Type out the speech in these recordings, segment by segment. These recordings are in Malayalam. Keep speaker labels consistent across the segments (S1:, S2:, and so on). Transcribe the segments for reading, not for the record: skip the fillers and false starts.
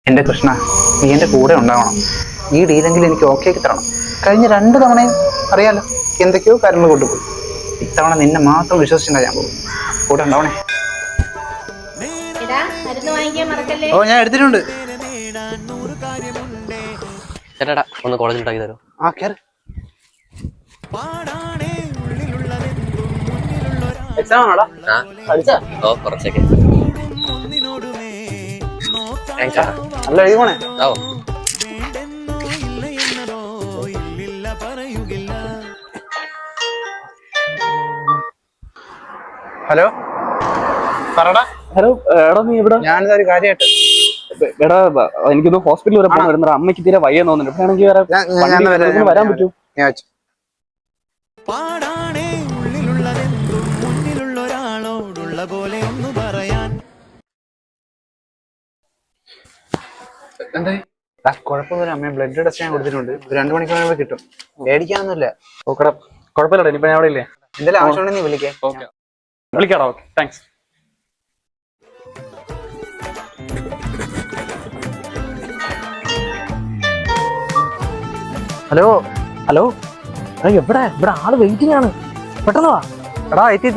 S1: എൻ്റെ കൃഷ്ണ, നീ എൻ്റെ കൂടെ ഉണ്ടാവണം. ഈ ഡീലെങ്കിലും എനിക്ക് ഓക്കെ ആക്കി തരണം. കഴിഞ്ഞ 2 തവണയും അറിയാലോ എന്തൊക്കെയോ കാര്യങ്ങൾ കൊണ്ടുപോയി. ഇത്തവണ നിന്നെ മാത്രം വിശ്വസിച്ചിട്ടാണ് ഞാൻ പോകും. കൂടെ ഉണ്ടാവണേ. ഓ, ഞാൻ എടുത്തിട്ടുണ്ട്.
S2: ചേട്ടാ ഒന്ന് കോളേജിലോട്ടാക്കി തരോ?
S1: ആ, കേറ്. എക്സാം ആണോടാ?
S2: ഓ കുറച്ചൊക്കെ.
S1: നല്ല എഴുതി പോണേ.
S2: ഓ
S1: ഹലോ, പറടാ.
S3: ഹലോ എടാ, നീ ഇവിടെ?
S1: ഞാനിതാ ഒരു കാര്യമായിട്ട്.
S3: എടാ, എനിക്കൊന്ന് ഹോസ്പിറ്റലിൽ വരെ പോകണം. വരുന്ന അമ്മയ്ക്ക് തീരെ വയ്യെന്ന് തോന്നുന്നുണ്ട്. ഇവിടെ ആണെങ്കിൽ വരാൻ പറ്റൂ?
S1: എന്തായി? കുഴപ്പമൊന്നുമില്ല അമ്മ. ബ്ലഡ് ടെസ്റ്റ് ഞാൻ കൊടുത്തിട്ടുണ്ട്. 2 മണിക്കൂർ കിട്ടും. പേടിക്കാനൊന്നുമില്ല.
S3: ഓക്കെടാ, കുഴപ്പമില്ല. ഇനിയിപ്പോ ഞാൻ അവിടെ ഇല്ലേ?
S1: എന്തെങ്കിലും ആവശ്യമുണ്ടെങ്കിൽ നീ വിളിക്കേ.
S3: ഓക്കെ, വിളിക്കാടാ. Okay, thanks.
S1: ഹലോ.
S4: ഹലോ, എവിടെ? ഇവിടെ ആള് വെയിറ്റിംഗ് ആണ്. പെട്ടെന്ന് വാ.
S1: എടാ, എത്തി.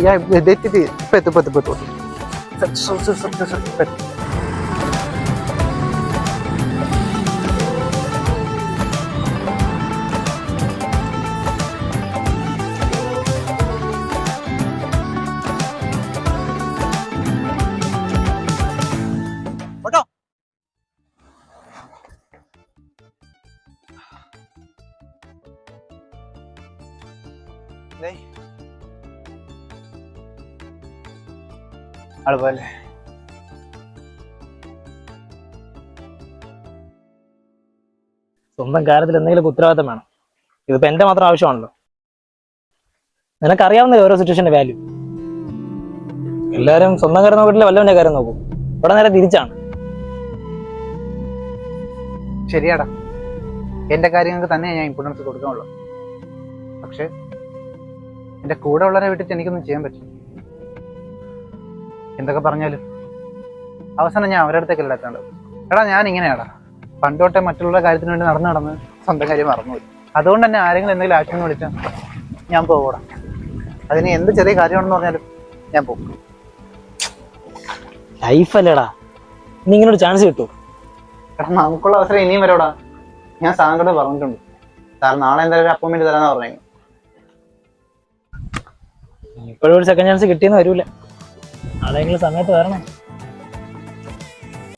S1: ഞാൻ എത്തി. ആളുപോലെ
S4: സ്വന്തം കാര്യത്തിൽ എന്തെങ്കിലും ഉത്തരവാദിത്തം വേണം. ഇതിപ്പോ എന്റെ മാത്രം ആവശ്യമാണല്ലോ. നിനക്കറിയാവുന്ന ഓരോ സിറ്റുവേഷന്റെ വാല്യൂ. എല്ലാരും സ്വന്തം കാര്യം നോക്കിയിട്ടില്ല, വല്ലവന്റെ കാര്യം നോക്കും. ഇവിടെ നേരെ തിരിച്ചാണ്.
S1: ശരിയാടാ, എന്റെ കാര്യങ്ങൾക്ക് തന്നെ ഞാൻ ഇമ്പോർട്ടൻസ് കൊടുക്കാനുള്ളൂ. പക്ഷെ എന്റെ കൂടെ ഉള്ളവരെ വിട്ടിട്ട് എനിക്കൊന്നും ചെയ്യാൻ പറ്റില്ല. എന്തൊക്കെ പറഞ്ഞാലും അവസാനം ഞാൻ അവരുടെ അടുത്തേക്കല്ല എത്തേണ്ടത്. എടാ, ഞാൻ ഇങ്ങനെയാടാ. പണ്ടോട്ടെ മറ്റുള്ളവരുടെ കാര്യത്തിന് വേണ്ടി നടന്ന് സ്വന്തം കാര്യം മറന്നുപോയി. അതുകൊണ്ട് തന്നെ ആരെങ്കിലും എന്തെങ്കിലും ആക്ഷൻ വിളിച്ചാൽ ഞാൻ പോകൂടാ. അതിന് എന്ത് ചെറിയ കാര്യമാണെന്ന് പറഞ്ഞാലും ഞാൻ പോകും.
S4: ലൈഫല്ലേടാ, നീ ഇങ്ങനെ ഒരു ചാൻസ് കിട്ടൂ.
S1: എടാ, നമുക്കുള്ള അവസരം ഇനിയും വരോടാ. ഞാൻ സാറിനോട് പറഞ്ഞിട്ടുണ്ട്. സാർ നാളെ എന്തായാലും ഒരു അപ്പോയിൻമെന്റ് തരാന്ന് പറഞ്ഞു.
S4: ഇപ്പോഴും ഒരു സെക്കൻഡ് ചാൻസ് കിട്ടിയെന്ന് വരൂല. അതെങ്കിലും സമയത്ത് വരണം.